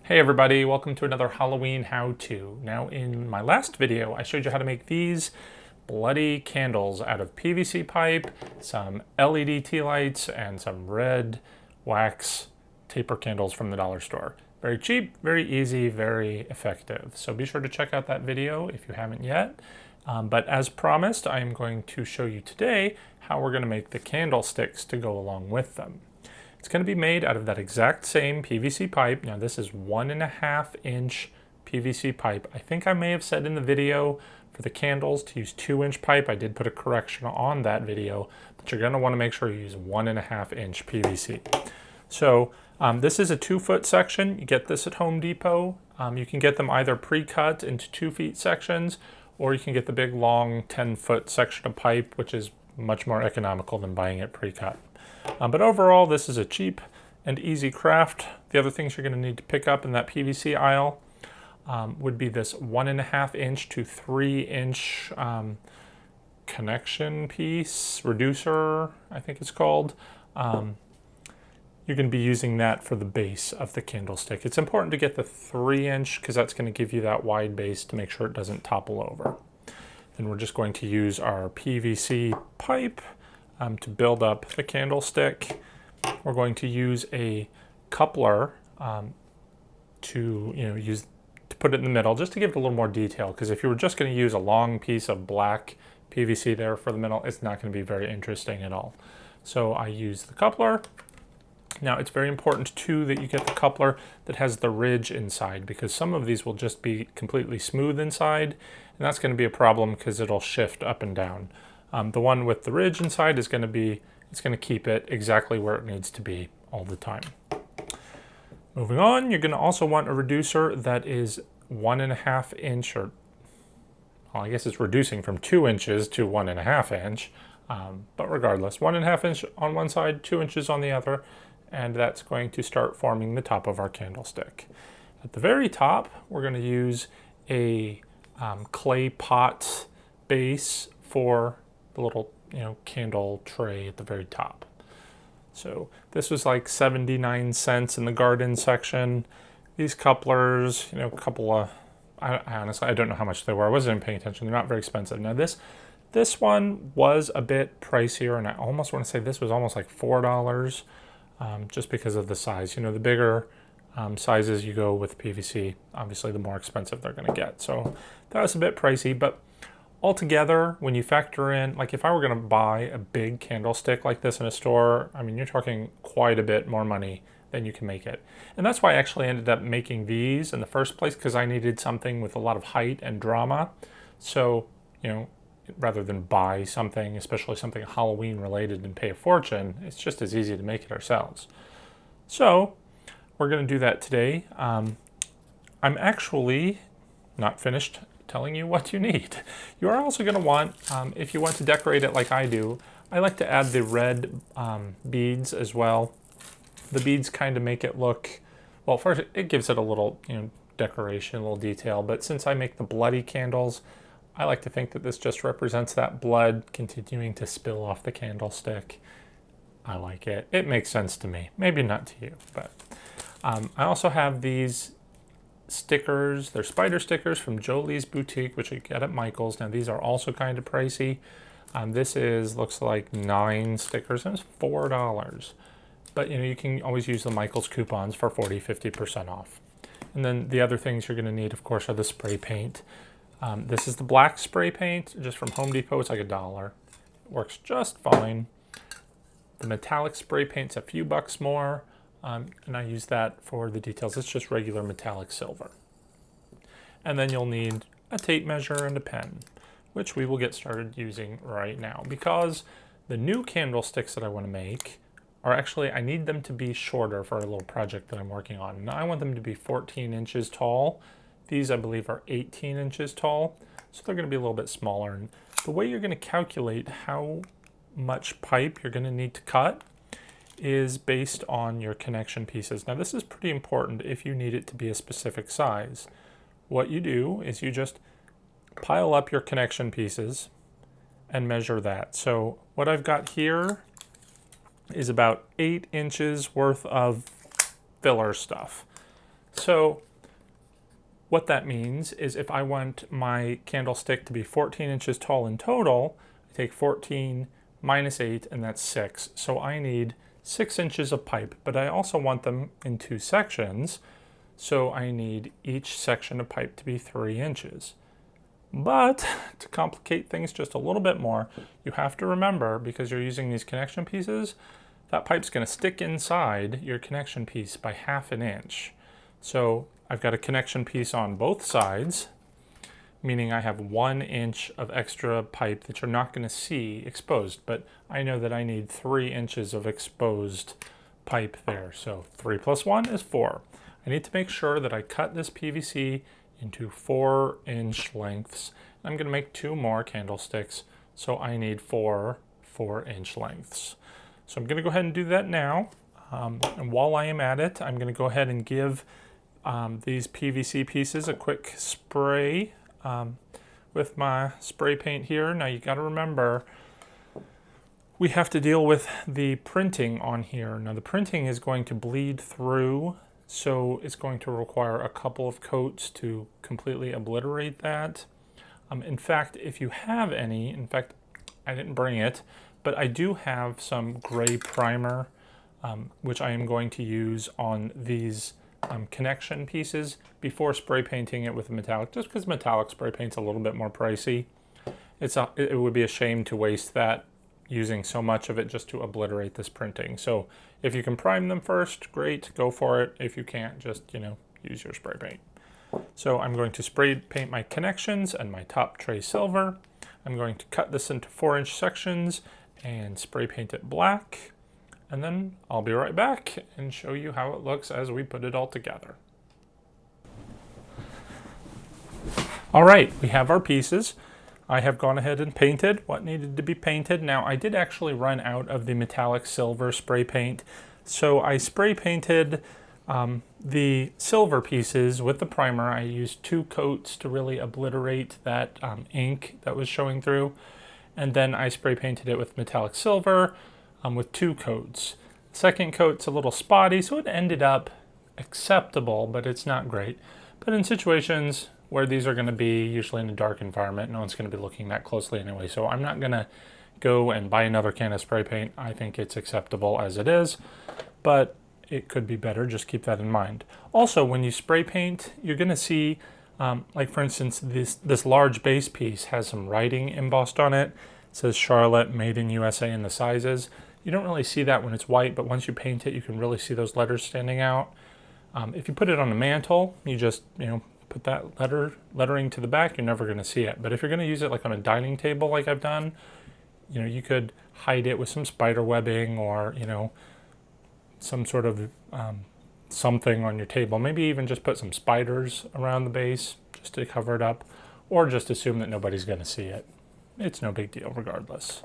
Hey everybody, welcome to another Halloween how-to. Now in my last video, I showed you how to make these bloody candles out of PVC pipe, some LED tea lights, and some red wax taper candles from the dollar store. Very cheap, very easy, very effective. So be sure to check out that video if you haven't yet. But as promised, I am going to show you today how we're going to make the candlesticks to go along with them. It's going to be made out of that exact same PVC pipe. Now this is 1.5 inch PVC pipe. I think I may have said in the video for the candles to use 2-inch pipe. I did put a correction on that video, but you're going to want to make sure you use 1.5 inch PVC. So this is a 2-foot section. You get this at Home Depot. You can get them either pre-cut into 2-foot sections, or you can get the big long 10-foot section of pipe, which is much more economical than buying it pre-cut. But overall, this is a cheap and easy craft. The other things you're going to need to pick up in that PVC aisle would be this 1.5 inch to 3 inch connection piece, reducer, I think it's called. You're going to be using that for the base of the candlestick. It's important to get the 3 inch because that's going to give you that wide base to make sure it doesn't topple over. Then we're just going to use our PVC pipe to build up the candlestick. We're going to use a coupler to put it in the middle, just to give it a little more detail, because if you were just going to use a long piece of black PVC there for the middle, it's not going to be very interesting at all. So I use the coupler. Now it's very important too that you get the coupler that has the ridge inside, because some of these will just be completely smooth inside, and that's going to be a problem because it'll shift up and down. The one with the ridge inside is going to be, it's going to keep it exactly where it needs to be all the time. Moving on, you're going to also want a reducer that is 1.5 inch, or well, I guess it's reducing from 2 inches to 1.5 inch, but regardless, 1.5 inch on one side, 2 inches on the other, and that's going to start forming the top of our candlestick. At the very top, we're going to use a clay pot base for the little candle tray at the very top. So this was like 79 cents in the garden section. These couplers, a couple of, honestly, I don't know how much they were. I wasn't even paying attention. They're not very expensive. Now this one was a bit pricier, and I almost want to say this was almost like $4, just because of the size. The bigger sizes you go with PVC, obviously the more expensive they're going to get. So that was a bit pricey, but altogether, when you factor in, like if I were going to buy a big candlestick like this in a store, I mean, you're talking quite a bit more money than you can make it. And that's why I actually ended up making these in the first place, because I needed something with a lot of height and drama. So, rather than buy something, especially something Halloween related, and pay a fortune, it's just as easy to make it ourselves. So we're going to do that today. I'm actually not finished telling you what you need. You are also going to want, if you want to decorate it like I do, I like to add the red beads as well. The beads kind of make it look, well, first it gives it a little decoration, a little detail, but since I make the bloody candles, I like to think that this just represents that blood continuing to spill off the candlestick. I like it. It makes sense to me. Maybe not to you, but I also have these stickers. They're spider stickers from Jolie's Boutique, which you get at Michael's. Now these are also kind of pricey. This looks like 9 stickers, and it's $4. But you can always use the Michael's coupons for 40–50% off. And then the other things you're going to need, of course, are the spray paint. This is the black spray paint, just from Home Depot. It's like $1. It works just fine. The metallic spray paint's a few bucks more. And I use that for the details. It's just regular metallic silver. And then you'll need a tape measure and a pen, which we will get started using right now, because the new candlesticks that I want to make are actually, I need them to be shorter for a little project that I'm working on. Now I want them to be 14 inches tall. These, I believe, are 18 inches tall, so they're going to be a little bit smaller. And the way you're going to calculate how much pipe you're going to need to cut is based on your connection pieces. Now this is pretty important if you need it to be a specific size. What you do is you just pile up your connection pieces and measure that. So what I've got here is about 8 inches worth of filler stuff. So what that means is if I want my candlestick to be 14 inches tall in total, I take 14 minus 8, and that's 6. So I need 6 inches of pipe, but I also want them in 2 sections, so I need each section of pipe to be 3 inches. But to complicate things just a little bit more, you have to remember, because you're using these connection pieces, that pipe's going to stick inside your connection piece by 1/2 inch. So I've got a connection piece on both sides, meaning I have 1 inch of extra pipe that you're not going to see exposed, but I know that I need 3 inches of exposed pipe there. So 3 plus 1 is 4. I need to make sure that I cut this PVC into 4-inch lengths. I'm going to make 2 more candlesticks, so I need 4 4-inch lengths. So I'm going to go ahead and do that now. And while I am at it, I'm going to go ahead and give these PVC pieces a quick spray with my spray paint here. Now you got to remember, we have to deal with the printing on here. Now the printing is going to bleed through, so it's going to require a couple of coats to completely obliterate that. In fact, if you have any, in fact, I didn't bring it, but I do have some gray primer, which I am going to use on these connection pieces before spray painting it with metallic, just because metallic spray paint's a little bit more pricey. It would be a shame to waste that using so much of it just to obliterate this printing. So if you can prime them first, great, go for it. If you can't, just, use your spray paint. So I'm going to spray paint my connections and my top tray silver. I'm going to cut this into 4-inch sections and spray paint it black. And then I'll be right back and show you how it looks as we put it all together. All right, we have our pieces. I have gone ahead and painted what needed to be painted. Now, I did actually run out of the metallic silver spray paint, so I spray painted the silver pieces with the primer. I used 2 coats to really obliterate that ink that was showing through, and then I spray painted it with metallic silver with 2 coats. Second coat's a little spotty, so it ended up acceptable, but it's not great. But in situations where these are going to be usually in a dark environment, no one's going to be looking that closely anyway, so I'm not going to go and buy another can of spray paint. I think it's acceptable as it is, but it could be better. Just keep that in mind. Also, when you spray paint, you're going to see, like for instance, this large base piece has some writing embossed on it. It says Charlotte, made in USA, and the sizes. You don't really see that when it's white, but once you paint it, you can really see those letters standing out. If you put it on a mantle, you just, put that lettering to the back, you're never going to see it. But if you're going to use it like on a dining table like I've done, you could hide it with some spider webbing or, some sort of something on your table. Maybe even just put some spiders around the base just to cover it up, or just assume that nobody's going to see it. It's no big deal regardless.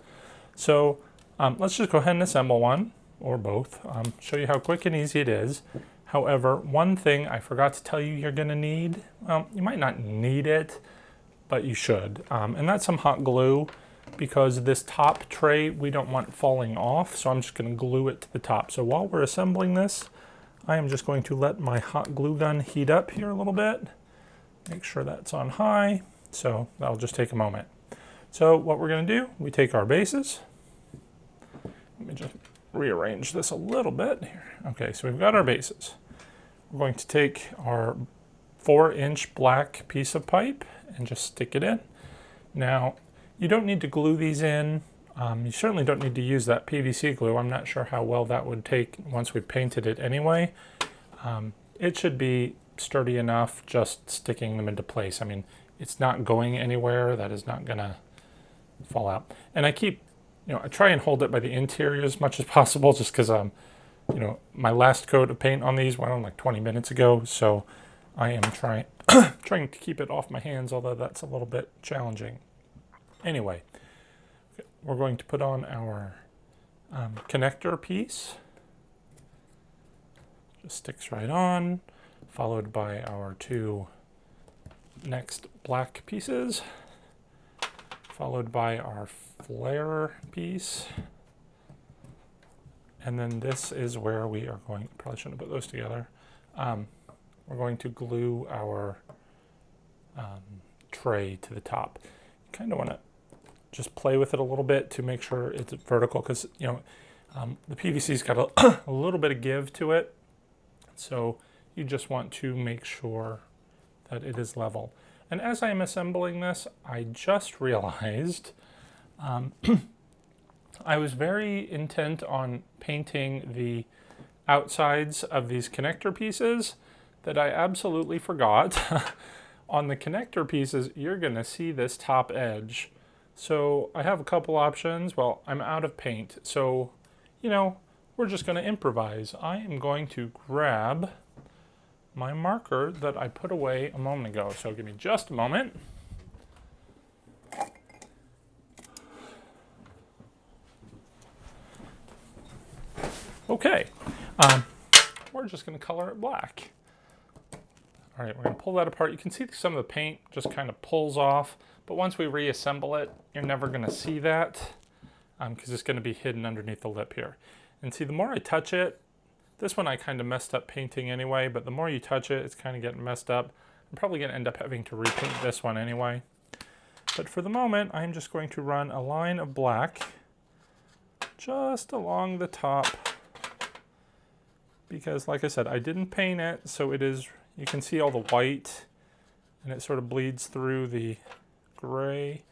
So let's just go ahead and assemble one or both. Show you how quick and easy it is. However, one thing I forgot to tell you you're going to need, you might not need it, but you should, and that's some hot glue, because this top tray we don't want falling off, so I'm just going to glue it to the top. So while we're assembling this, I am just going to let my hot glue gun heat up here a little bit. Make sure that's on high, so that'll just take a moment. So what we're going to do, we take our bases. Let me just rearrange this a little bit here. Okay, so we've got our bases. We're going to take our 4-inch black piece of pipe and just stick it in. Now, you don't need to glue these in. You certainly don't need to use that PVC glue. I'm not sure how well that would take once we've painted it anyway. It should be sturdy enough just sticking them into place. I mean, it's not going anywhere. That is not going to fall out. And I keep, I try and hold it by the interior as much as possible, just because my last coat of paint on these went on like 20 minutes ago, so I am trying to keep it off my hands, although that's a little bit challenging. Anyway, we're going to put on our connector piece. Just sticks right on, followed by our 2 next black pieces, followed by our flare piece. And then this is where we are going, probably shouldn't have put those together. we're going to glue our tray to the top. You kind of want to just play with it a little bit to make sure it's vertical, because the PVC's got a little bit of give to it, so you just want to make sure that it is level. And as I am assembling this, I just realized I was very intent on painting the outsides of these connector pieces that I absolutely forgot. On the connector pieces, you're going to see this top edge. So I have a couple options. Well, I'm out of paint, so we're just going to improvise. I am going to grab my marker that I put away a moment ago. So give me just a moment. Okay, we're just going to color it black. All right, we're going to pull that apart. You can see some of the paint just kind of pulls off, but once we reassemble it, you're never going to see that because it's going to be hidden underneath the lip here. And see, the more I touch it, this one I kind of messed up painting anyway, but the more you touch it, it's kind of getting messed up. I'm probably going to end up having to repaint this one anyway. But for the moment, I'm just going to run a line of black just along the top, because like I said, I didn't paint it, so it is, you can see all the white and it sort of bleeds through the gray.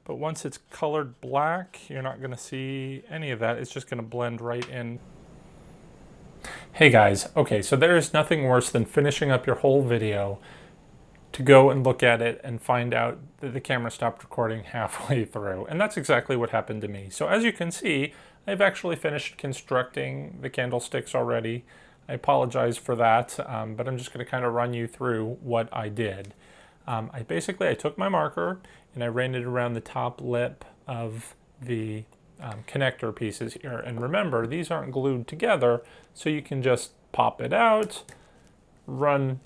But once it's colored black, you're not going to see any of that. It's just going to blend right in. Hey guys, okay, so there is nothing worse than finishing up your whole video to go and look at it and find out that the camera stopped recording halfway through. And that's exactly what happened to me. So as you can see, I've actually finished constructing the candlesticks already. I apologize for that, but I'm just going to kind of run you through what I did. I took my marker and I ran it around the top lip of the connector pieces here. And remember, these aren't glued together, so you can just pop it out, run,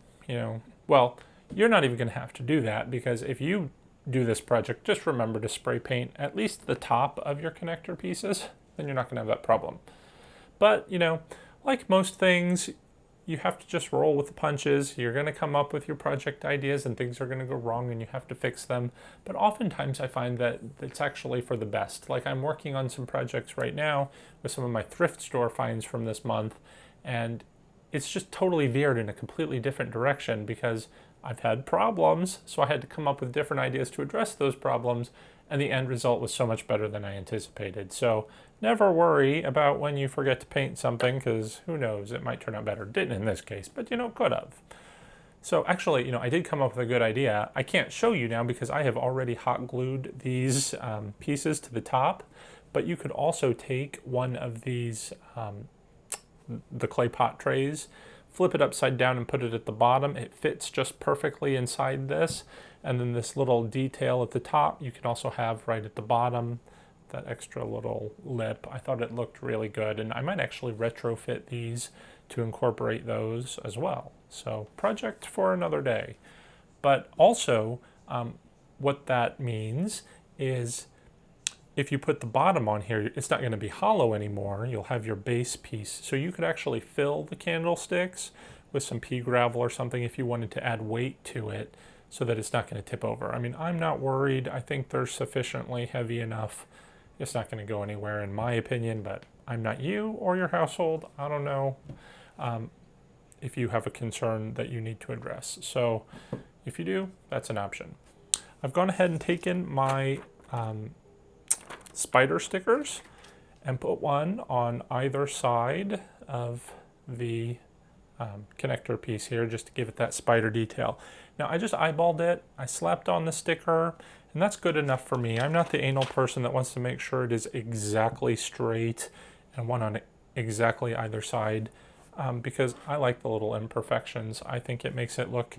well, you're not even going to have to do that, because if you do this project, just remember to spray paint at least the top of your connector pieces, then you're not going to have that problem. But, like most things, you have to just roll with the punches. You're going to come up with your project ideas and things are going to go wrong and you have to fix them. But oftentimes I find that it's actually for the best. Like, I'm working on some projects right now with some of my thrift store finds from this month, and it's just totally veered in a completely different direction because I've had problems, so I had to come up with different ideas to address those problems, and the end result was so much better than I anticipated. So never worry about when you forget to paint something, because who knows, it might turn out better. Didn't in this case, but could have. So actually, I did come up with a good idea. I can't show you now because I have already hot glued these pieces to the top, but you could also take one of these, the clay pot trays, flip it upside down and put it at the bottom. It fits just perfectly inside this. And then this little detail at the top, you can also have right at the bottom, that extra little lip. I thought it looked really good, and I might actually retrofit these to incorporate those as well. So project for another day. But also, what that means is if you put the bottom on here, it's not going to be hollow anymore. You'll have your base piece. So you could actually fill the candlesticks with some pea gravel or something if you wanted to add weight to it so that it's not going to tip over. I mean, I'm not worried. I think they're sufficiently heavy enough. It's not going to go anywhere in my opinion, but I'm not you or your household. I don't know if you have a concern that you need to address. So if you do, that's an option. I've gone ahead and taken my spider stickers and put one on either side of the connector piece here, just to give it that spider detail. Now I just eyeballed it, I slapped on the sticker, and that's good enough for me. I'm not the anal person that wants to make sure it is exactly straight and one on exactly either side, because I like the little imperfections. I think it makes it look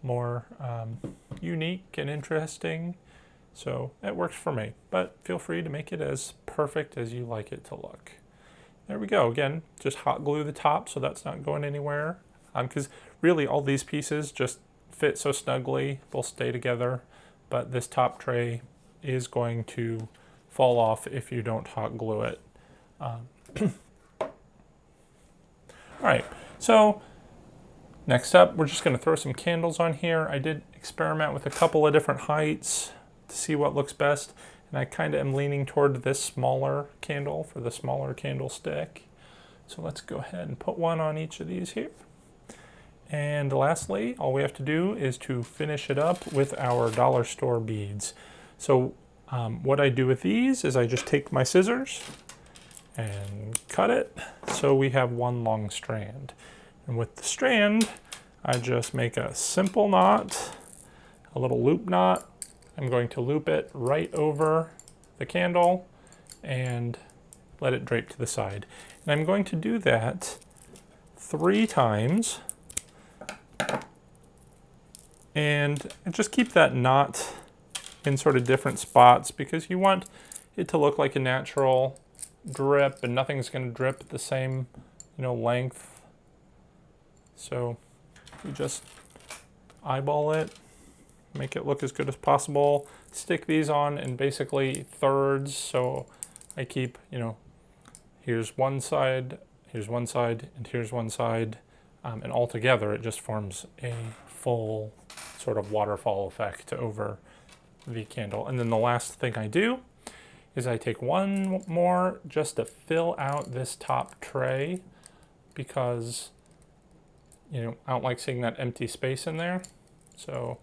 more unique and interesting. So it works for me, but feel free to make it as perfect as you like it to look. There we go. Again, just hot glue the top so that's not going anywhere. Because really all these pieces just fit so snugly, they'll stay together. But this top tray is going to fall off if you don't hot glue it. All right, so Next up, we're just going to throw some candles on here. I did experiment with a couple of different heights to see what looks best, and I kind of am leaning toward this smaller candle for the smaller candlestick. So let's go ahead and put one on each of these here. And lastly, all we have to do is to finish it up with our dollar store beads. So what I do with these is I just take my scissors and cut it so we have one long strand. And with the strand, I just make a simple knot, a little loop knot. I'm going to loop it right over the candle and let it drape to the side. And I'm going to do that 3 times. And just keep that knot in sort of different spots because you want it to look like a natural drip, and nothing's going to drip at the same, length. So you just eyeball it, make it look as good as possible. Stick these on in basically thirds. So I keep, here's one side, and here's one side. And all together, it just forms a full sort of waterfall effect over the candle. And then the last thing I do is I take one more just to fill out this top tray because, I don't like seeing that empty space in there. So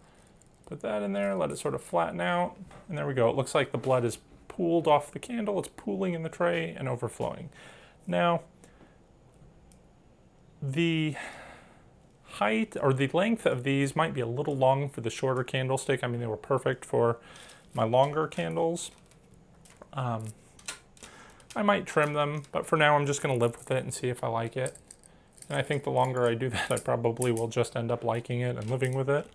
put that in there, let it sort of flatten out, and there we go. It looks like the blood is pooled off the candle. It's pooling in the tray and overflowing. Now, the height or the length of these might be a little long for the shorter candlestick. I mean, they were perfect for my longer candles. I might trim them, but for now I'm just going to live with it and see if I like it. And I think the longer I do that, I probably will just end up liking it and living with it.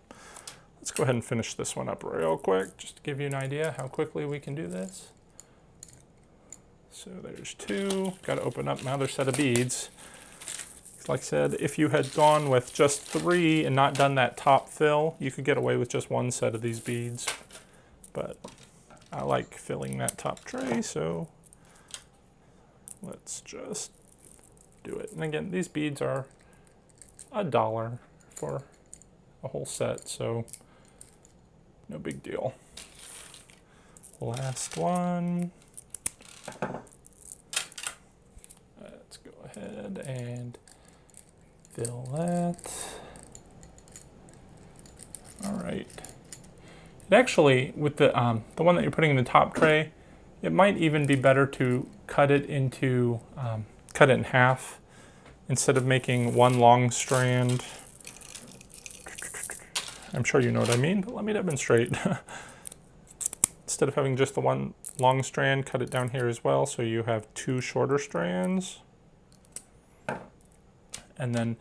Let's go ahead and finish this one up real quick, just to give you an idea how quickly we can do this. So there's 2. Got to open up my other set of beads. Like I said, if you had gone with just 3 and not done that top fill, you could get away with just 1 set of these beads. But I like filling that top tray, so let's just do it. And again, these beads are $1 for a whole set, so no big deal. Last one. Let's go ahead and fill that. All right. It actually, with the one that you're putting in the top tray, it might even be better to cut it into, cut it in half instead of making one long strand. I'm sure you know what I mean, but let me demonstrate. Instead of having just the one long strand, cut it down here as well, so you have 2 shorter strands. And then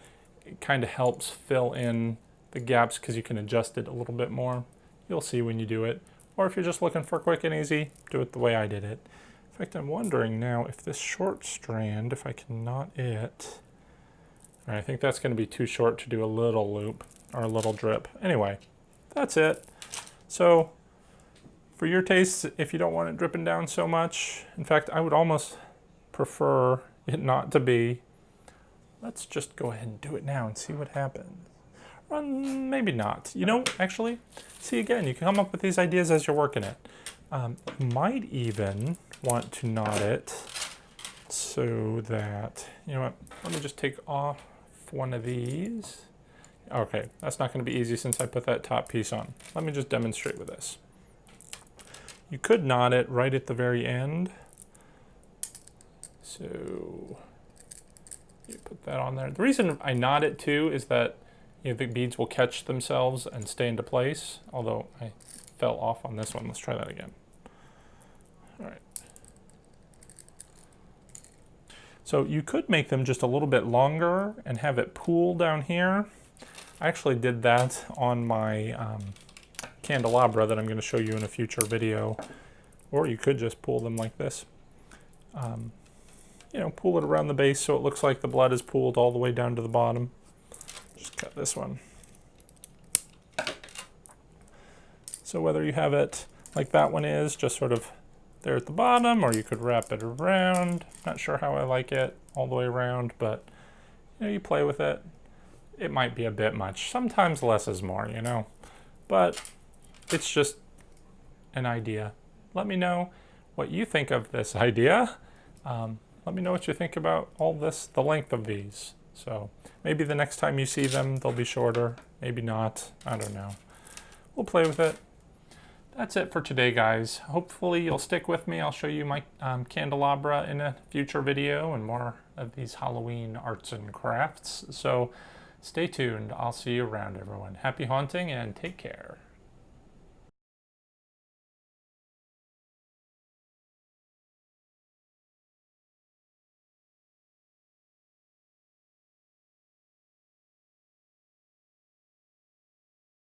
it kind of helps fill in the gaps because you can adjust it a little bit more. You'll see when you do it. Or if you're just looking for quick and easy, do it the way I did it. In fact, I'm wondering now if this short strand, if I can knot it. All right, I think that's going to be too short to do a little loop or a little drip. Anyway, that's it. So for your tastes, if you don't want it dripping down so much, in fact, I would almost prefer it not to be. Let's just go ahead and do it now and see what happens. Or maybe not. Actually, see again, you can come up with these ideas as you're working it. Might even want to knot it so that, let me just take off one of these. Okay, that's not going to be easy since I put that top piece on. Let me just demonstrate with this. You could knot it right at the very end. So you put that on there. The reason I knot it too is that the beads will catch themselves and stay into place, although I fell off on this one. Let's try that again. All right. So you could make them just a little bit longer and have it pool down here. I actually did that on my candelabra that I'm going to show you in a future video. Or you could just pull them like this. Pull it around the base so it looks like the blood is pooled all the way down to the bottom. Just cut this one. So whether you have it like that one is, just sort of there at the bottom, or you could wrap it around. Not sure how I like it all the way around, but you play with it. it might be a bit much. Sometimes less is more, you know, but it's just an idea. Let me know what you think of this idea. Let me know what you think about all this, the length of these. So maybe the next time you see them, they'll be shorter. Maybe not. I don't know. We'll play with it. That's it for today, guys. Hopefully you'll stick with me. I'll show you my candelabra in a future video and more of these Halloween arts and crafts. So stay tuned. I'll see you around, everyone. Happy haunting and take care.